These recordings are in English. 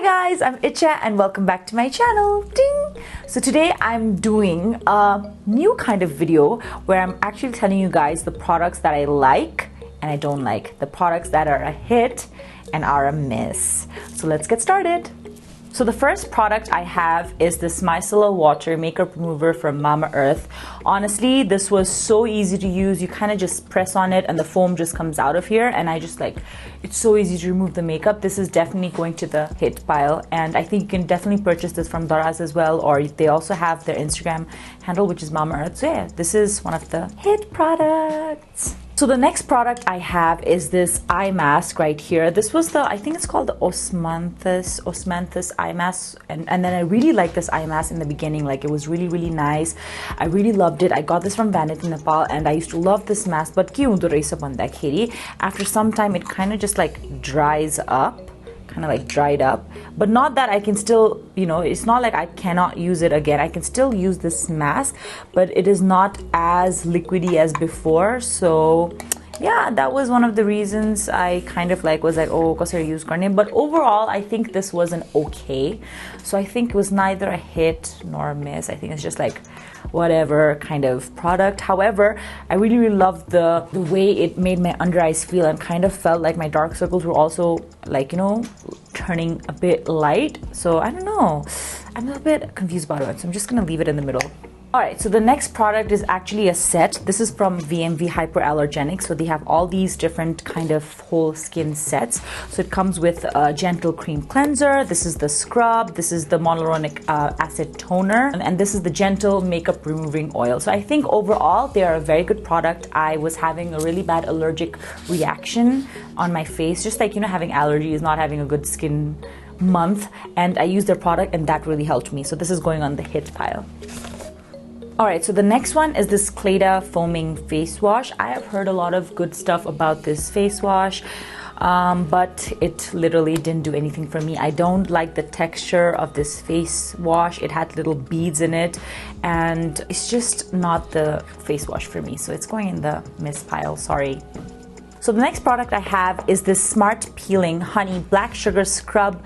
guys, I'm Itchya and welcome back to my channel. Ding! So today I'm doing a new kind of video where I'm actually telling you guys the products that I like and I don't like, the products that are a hit and are a miss. So let's get started. So the first product I have is this micellar water makeup remover from Mamaearth. Honestly, this was so easy to use. You kind of just press on it and the foam just comes out of here, and I just like, it's so easy to remove the makeup. This is definitely going to the hit pile, and I think you can definitely purchase this from Daraz as well, or they also have their Instagram handle, which is Mamaearth. So yeah, this is one of the hit products. So the next product I have is this eye mask right here. This was the, I think it's called the Osmanthus eye mask. And then I really liked this eye mask in the beginning. Like, it was really, really nice. I really loved it. I got this from Vanity Nepal and I used to love this mask. But after some time, it kind of just like dries up. Kind of like dried up, but not that I can still, you know, it's not like I cannot use it again. I can still use this mask, but it is not as liquidy as before. So yeah, that was one of the reasons I kind of like was like, oh, kasar use karne. But overall, I think this was an okay. So I think it was neither a hit nor a miss. I think it's just like whatever kind of product. However, I really, really loved the way it made my under eyes feel, and kind of felt like my dark circles were also like, you know, turning a bit light. So I don't know, I'm a bit confused about it, so I'm just gonna leave it in the middle. Alright, so the next product is actually a set. This is from VMV Hyperallergenic. So they have all these different kind of whole skin sets. So it comes with a gentle cream cleanser. This is the scrub. This is the hyaluronic acid toner. And this is the gentle makeup removing oil. So I think overall they are a very good product. I was having a really bad allergic reaction on my face. Just like, you know, having allergies, not having a good skin month. And I used their product and that really helped me. So this is going on the hit pile. Alright, so the next one is this Cleda foaming face wash. I have heard a lot of good stuff about this face wash, but it literally didn't do anything for me. I don't like the texture of this face wash. It had little beads in it, and it's just not the face wash for me. So it's going in the miss pile, sorry. So the next product I have is this Smart Peeling Honey Black Sugar Scrub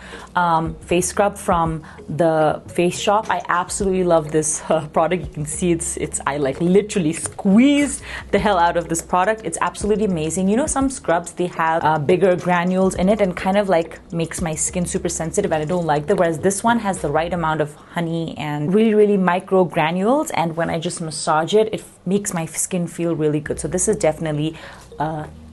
face scrub from the Face Shop. I absolutely love this product. You can see I like literally squeezed the hell out of this product. It's absolutely amazing. You know, some scrubs, they have bigger granules in it and kind of like makes my skin super sensitive, and I don't like that. Whereas this one has the right amount of honey and really, really micro granules, and when I just massage it, it makes my skin feel really good. So this is definitely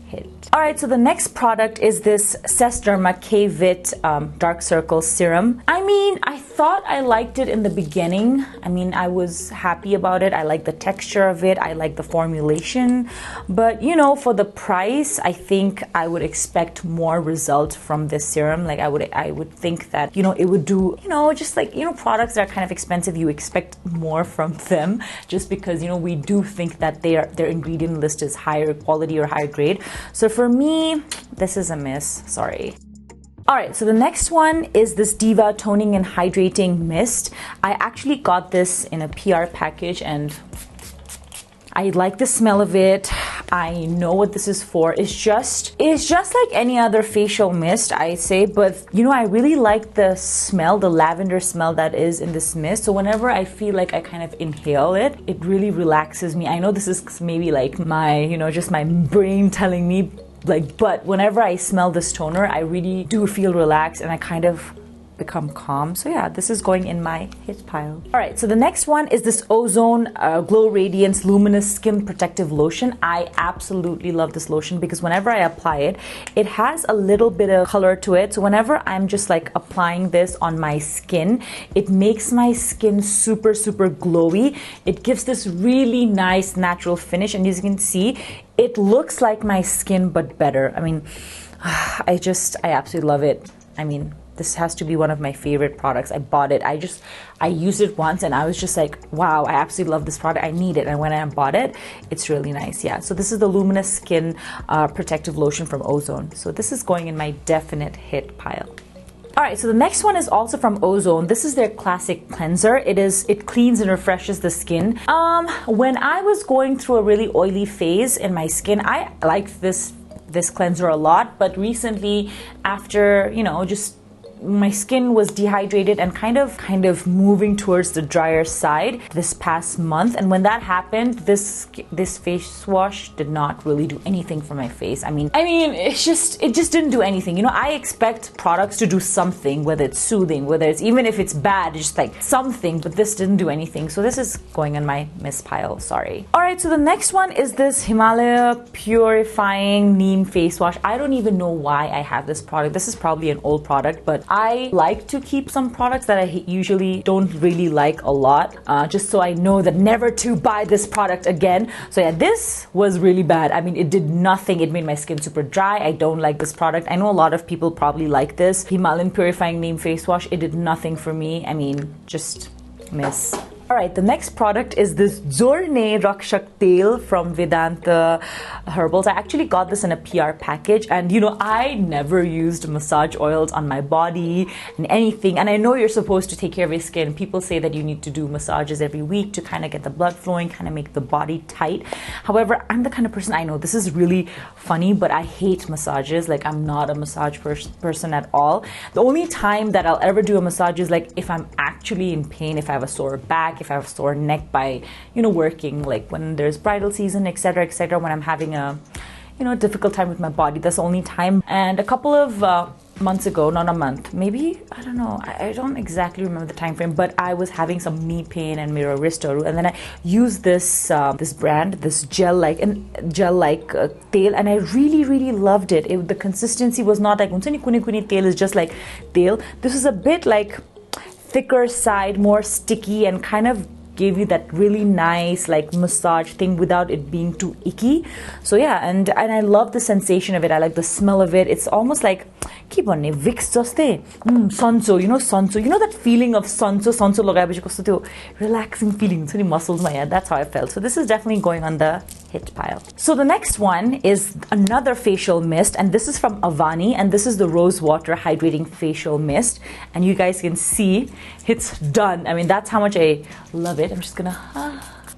hit. Alright, so the next product is this Derma Kvit Dark Circle Serum. I mean, I thought I liked it in the beginning. I mean, I was happy about it. I like the texture of it. I like the formulation. But, you know, for the price, I think I would expect more result from this serum. Like, I would think that, you know, it would do, you know, just like, you know, products that are kind of expensive, you expect more from them just because, you know, we do think that their ingredient list is higher quality or higher grade. So for me, this is a miss, sorry. Alright, so the next one is this Diva Toning and Hydrating Mist. I actually got this in a PR package and I like the smell of it. I know what this is for. It's just like any other facial mist, I say, but you know, I really like the smell, the lavender smell that is in this mist. So whenever I feel like I kind of inhale it, it really relaxes me. I know this is maybe like my, you know, just my brain telling me like, but whenever I smell this toner, I really do feel relaxed and I kind of become calm. So yeah, this is going in my hit pile. Alright, so the next one is this Ozone Glow Radiance Luminous Skin Protective Lotion. I absolutely love this lotion because whenever I apply it, it has a little bit of color to it. So whenever I'm just like applying this on my skin, it makes my skin super, super glowy. It gives this really nice natural finish, and as you can see, it looks like my skin but better. I mean, I absolutely love it. I mean, this has to be one of my favorite products. I bought it. I used it once and I was just like, wow, I absolutely love this product. I need it. And when I bought it, it's really nice. Yeah. So this is the Luminous Skin Protective Lotion from Ozone. So this is going in my definite hit pile. Alright, so the next one is also from Ozone. This is their classic cleanser. It cleans and refreshes the skin. When I was going through a really oily phase in my skin, I liked this cleanser a lot, but recently, after, you know, just my skin was dehydrated and kind of moving towards the drier side this past month. And when that happened, this face wash did not really do anything for my face. I mean, it just didn't do anything. You know, I expect products to do something, whether it's soothing, whether it's, even if it's bad, it's just like something, but this didn't do anything. So this is going in my miss pile, sorry. All right, so the next one is this Himalaya Purifying Neem face wash. I don't even know why I have this product. This is probably an old product, but I like to keep some products that I usually don't really like a lot, just so I know that never to buy this product again. So yeah, this was really bad. I mean, it did nothing. It made my skin super dry. I don't like this product. I know a lot of people probably like this Himalayan Purifying Neem face wash. It did nothing for me. I mean, just miss. All right, the next product is this Zorne Raksha Tel from Vedanta Herbals. I actually got this in a PR package, and you know, I never used massage oils on my body and anything. And I know you're supposed to take care of your skin. People say that you need to do massages every week to kind of get the blood flowing, kind of make the body tight. However, I'm the kind of person, I know this is really funny, but I hate massages. Like, I'm not a massage person at all. The only time that I'll ever do a massage is like if I'm actually in pain, if I have a sore back, if I have a sore neck by, you know, working, like when there's bridal season, etc., etc., when I'm having a, you know, difficult time with my body. That's the only time. And a couple of months ago, not a month, maybe, I don't know, I don't exactly remember the time frame, but I was having some knee pain and mirror wrist, and then I used this this brand, this gel-like tail, and I really loved it. The consistency was not like tail is just like tail. This is a bit like thicker side, more sticky, and kind of gave you that really nice like massage thing without it being too icky. So yeah, and I love the sensation of it. I like the smell of it. It's almost like keep on Vicks jaste. Sonso, you know Sonso. You know that feeling of Sonso lagaeपछि कस्तो त्यो relaxing feeling हुन्छ नि muscles मा. Yeah, that's how I felt. So this is definitely going on the hit pile. So the next one is another facial mist, and this is from Avani, and this is the Rose Water Hydrating Facial Mist, and you guys can see it's done. I mean, that's how much I love it. I'm just gonna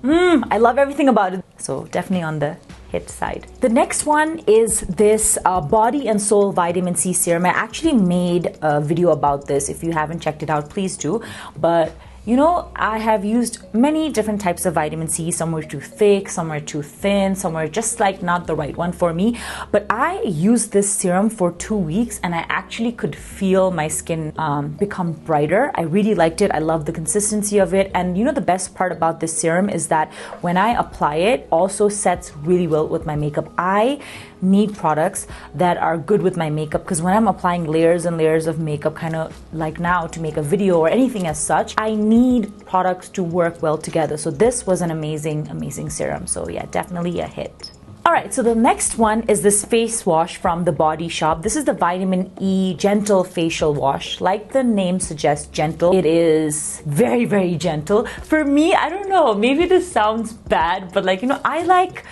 I love everything about it. So definitely on the hit side. The next one is this Body and Soul Vitamin C Serum. I actually made a video about this. If you haven't checked it out, please do. But you know, I have used many different types of vitamin C. Some were too thick, some were too thin, some were just like not the right one for me. But I used this serum for 2 weeks, and I actually could feel my skin become brighter. I really liked it. I love the consistency of it. And you know, the best part about this serum is that when I apply it, also sets really well with my makeup. I need products that are good with my makeup, because when I'm applying layers and layers of makeup, kind of like now to make a video or anything as such, I need products to work well together. So this was an amazing serum. So yeah, definitely a hit. Alright, so the next one is this face wash from The Body Shop. This is the Vitamin E Gentle Facial Wash. Like the name suggests, gentle. It is very gentle. For me, I don't know, maybe this sounds bad, but like, you know, I like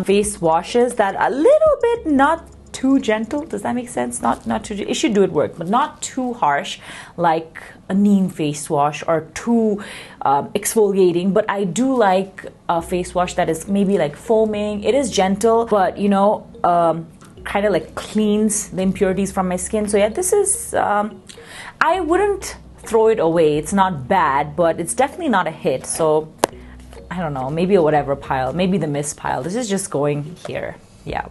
face washes that are a little bit not too gentle. Does that make sense? Not too, it should do it work, but not too harsh like a Neem face wash, or too exfoliating. But I do like a face wash that is maybe like foaming. It is gentle, but you know, kind of like cleans the impurities from my skin. So yeah, this is I wouldn't throw it away. It's not bad, but it's definitely not a hit. So I don't know, maybe a whatever pile, maybe the miss pile. This is just going here. Yeah.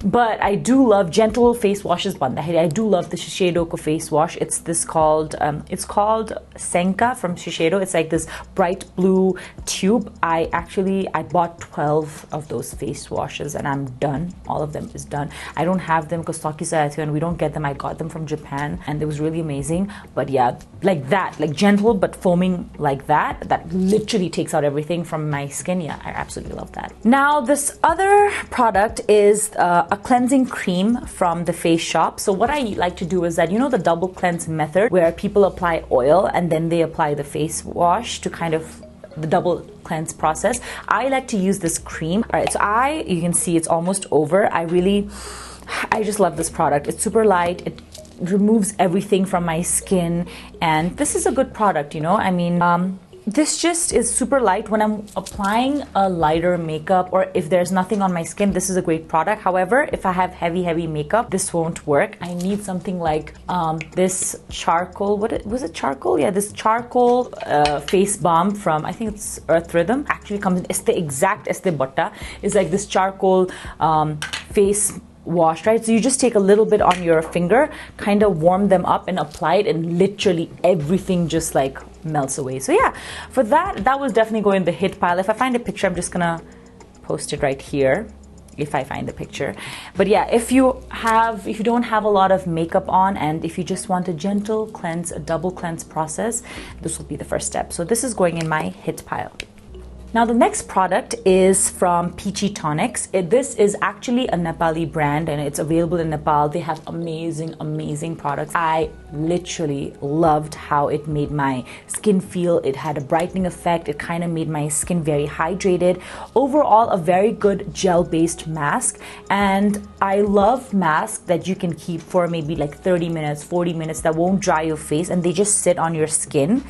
But I do love gentle face washes. I do love the Shiseido face wash. It's this called Senka from Shiseido. It's like this bright blue tube. I bought 12 of those face washes, and I'm done. All of them is done. I don't have them because and we don't get them. I got them from Japan, and it was really amazing. But yeah, like that, like gentle but foaming like that literally takes out everything from my skin. Yeah, I absolutely love that. Now this other product is a cleansing cream from the Face Shop. So what I like to do is that, you know, the double cleanse method where people apply oil and then they apply the face wash to kind of the double cleanse process. I like to use this cream. All right, so you can see it's almost over. I just love this product. It's super light. It removes everything from my skin, and this is a good product, you know. I mean, this just is super light. When I'm applying a lighter makeup or if there's nothing on my skin, this is a great product. However, if I have heavy makeup, this won't work. I need something like this charcoal, was it charcoal? Yeah, this charcoal face balm from, I think it's Earth Rhythm. Actually comes in the exact Este Botta. It's like this charcoal face wash, right? So you just take a little bit on your finger, kind of warm them up and apply it, and literally everything just like melts away. So yeah, for that was definitely going in the hit pile. If I find a picture, I'm just gonna post it right here if I find the picture. But yeah, if you don't have a lot of makeup on and if you just want a gentle cleanse, a double cleanse process, this will be the first step. So this is going in my hit pile. Now the next product is from Peachy Tonic. This is actually a Nepali brand and it's available in Nepal. They have amazing products. I literally loved how it made my skin feel. It had a brightening effect. It kind of made my skin very hydrated. Overall, a very good gel-based mask. And I love masks that you can keep for maybe like 30 minutes, 40 minutes that won't dry your face and they just sit on your skin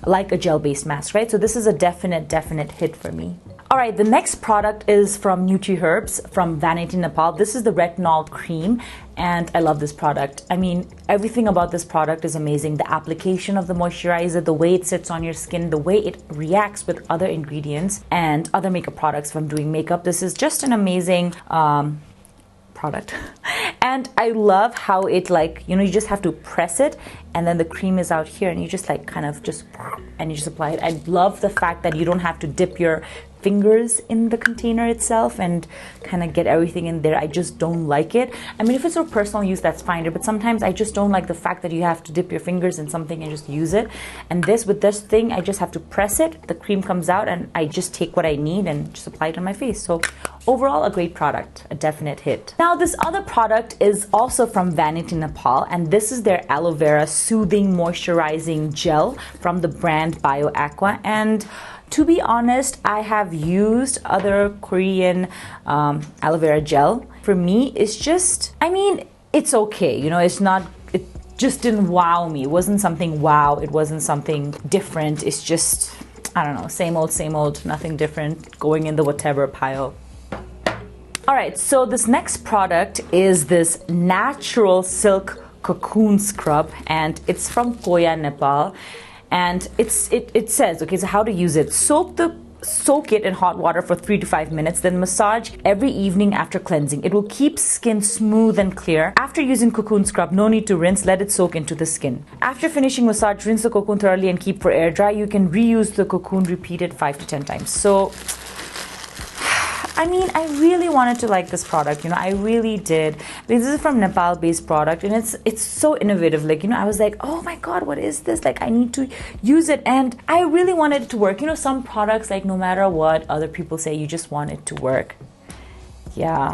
like a gel-based mask, right? So this is a definite hit for me. All right, the next product is from Herbals from Vanity, Nepal. This is the Retinol Cream, and I love this product. I mean, everything about this product is amazing. The application of the moisturizer, the way it sits on your skin, the way it reacts with other ingredients and other makeup products from doing makeup. This is just an amazing product. And I love how it, like, you know, you just have to press it and then the cream is out here and you just like kind of just and you just apply it. I love the fact that you don't have to dip your fingers in the container itself and kind of get everything in there. I just don't like it. I mean, if it's for personal use, that's fine, but sometimes I just don't like the fact that you have to dip your fingers in something and just use it. And with this thing, I just have to press it, the cream comes out, and I just take what I need and just apply it on my face. So overall, a great product, a definite hit. Now, this other product is also from Vanity, Nepal, and this is their aloe vera soothing moisturizing gel from the brand Bio Aqua. And to be honest, I have used other Korean aloe vera gel. For me, it's just, I mean, it's okay. You know, it just didn't wow me. It wasn't something wow. It wasn't something different. It's just, I don't know, same old, nothing different, going in the whatever pile. All right, so this next product is this natural silk cocoon scrub, and it's from Koya, Nepal. And it says, okay, so how to use it. Soak it in hot water for 3 to 5 minutes, then massage every evening after cleansing. It will keep skin smooth and clear. After using cocoon scrub, no need to rinse, let it soak into the skin. After finishing massage, rinse the cocoon thoroughly and keep for air dry. You can reuse the cocoon repeated 5 to 10 times. So I mean, I really wanted to like this product, you know, I really did. This is from Nepal-based product, and it's so innovative. Like, you know, I was like, oh my God, what is this? Like, I need to use it, and I really wanted it to work. You know, some products, like, no matter what other people say, you just want it to work. Yeah,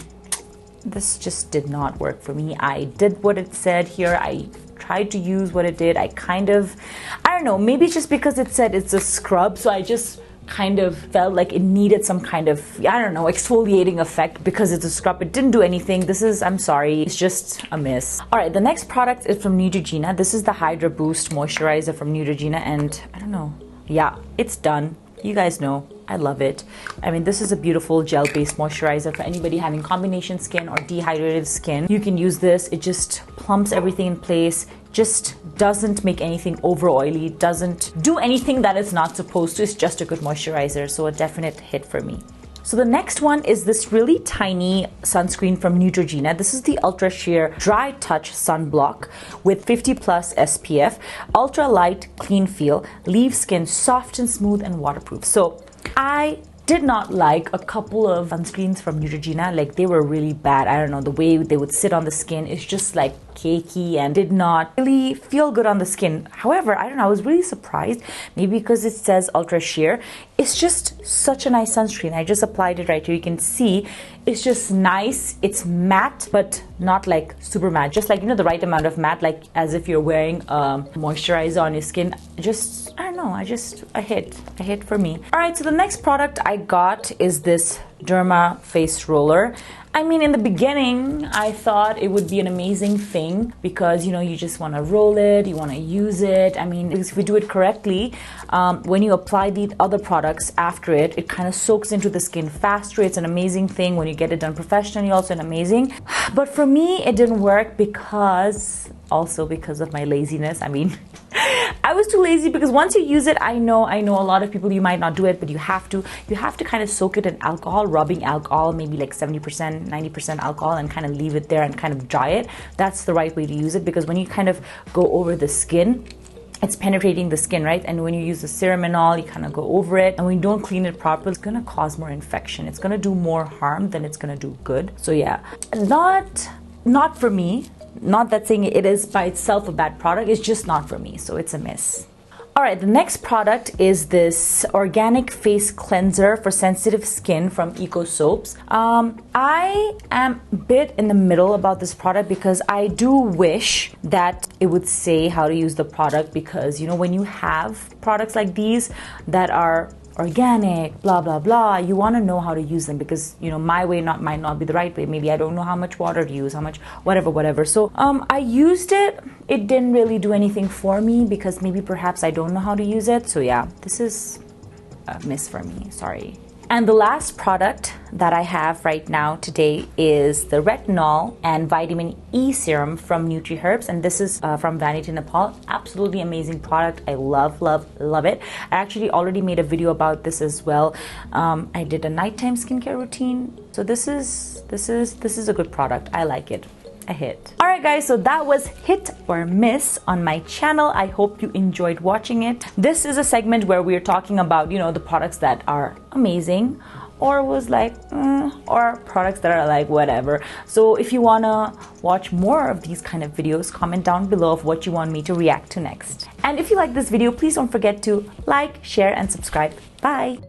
this just did not work for me. I did what it said here. I tried to use what it did. I don't know, maybe it's just because it said it's a scrub, so I just kind of felt like it needed some kind of, I don't know, exfoliating effect because it's a scrub. It didn't do anything. I'm sorry, it's just a miss. All right, the next product is from Neutrogena. This is the Hydra Boost Moisturizer from Neutrogena, and I don't know. Yeah, it's done. You guys know, I love it. I mean, this is a beautiful gel-based moisturizer for anybody having combination skin or dehydrated skin. You can use this. It just plumps everything in place, just doesn't make anything over oily, doesn't do anything that it's not supposed to. It's just a good moisturizer, so a definite hit for me. So the next one is this really tiny sunscreen from Neutrogena. This is the Ultra Sheer Dry Touch Sunblock with 50+ SPF, ultra light, clean feel, leaves skin soft and smooth and waterproof. So I did not like a couple of sunscreens from Neutrogena. Like, they were really bad. I don't know, the way they would sit on the skin is just like cakey and did not really feel good on the skin. However, I don't know, I was really surprised, maybe because it says ultra sheer. It's just such a nice sunscreen. I just applied it right here. You can see it's just nice. It's matte, but not like super matte, just like, you know, the right amount of matte, like as if you're wearing a moisturizer on your skin. Just, I don't know, know, a hit for me. All right, so the next product I got is this Derma face roller. I mean, in the beginning, I thought it would be an amazing thing because, you know, you just want to roll it, you want to use it. I mean, if we do it correctly, when you apply the other products after it, it kind of soaks into the skin faster. It's an amazing thing. When you get it done professionally, also an amazing. But for me, it didn't work because of my laziness. I mean, I was too lazy because once you use it, I know a lot of people, you might not do it, but you have to kind of soak it in alcohol, rubbing alcohol, maybe like 70%, 90% alcohol, and kind of leave it there and kind of dry it. That's the right way to use it, because when you kind of go over the skin, it's penetrating the skin, right? And when you use the serum and all, you kind of go over it. And when you don't clean it properly, it's gonna cause more infection. It's gonna do more harm than it's gonna do good. So yeah, not for me. Not that saying it is by itself a bad product, it's just not for me, so it's a miss. All right, the next product is this organic face cleanser for sensitive skin from Eco Soaps. I am a bit in the middle about this product because I do wish that it would say how to use the product, because, you know, when you have products like these that are organic, blah blah blah, you want to know how to use them, because, you know, my way might not be the right way. Maybe I don't know how much water to use, how much whatever. So I used it. It didn't really do anything for me because maybe perhaps I don't know how to use it. So yeah, this is a miss for me, sorry. And the last product that I have right now today is the Retinol and Vitamin E Serum from Herbals, and this is from Vanity, Nepal. Absolutely amazing product. I love it. I actually already made a video about this as well. I did a nighttime skincare routine, so this is a good product. I like it. A hit. All right guys, so that was hit or miss on my channel. I hope you enjoyed watching it. This is a segment where we're talking about, you know, the products that are amazing, or was like or products that are like whatever. So if you wanna watch more of these kind of videos, comment down below of what you want me to react to next. And if you like this video, please don't forget to like, share, and subscribe. Bye.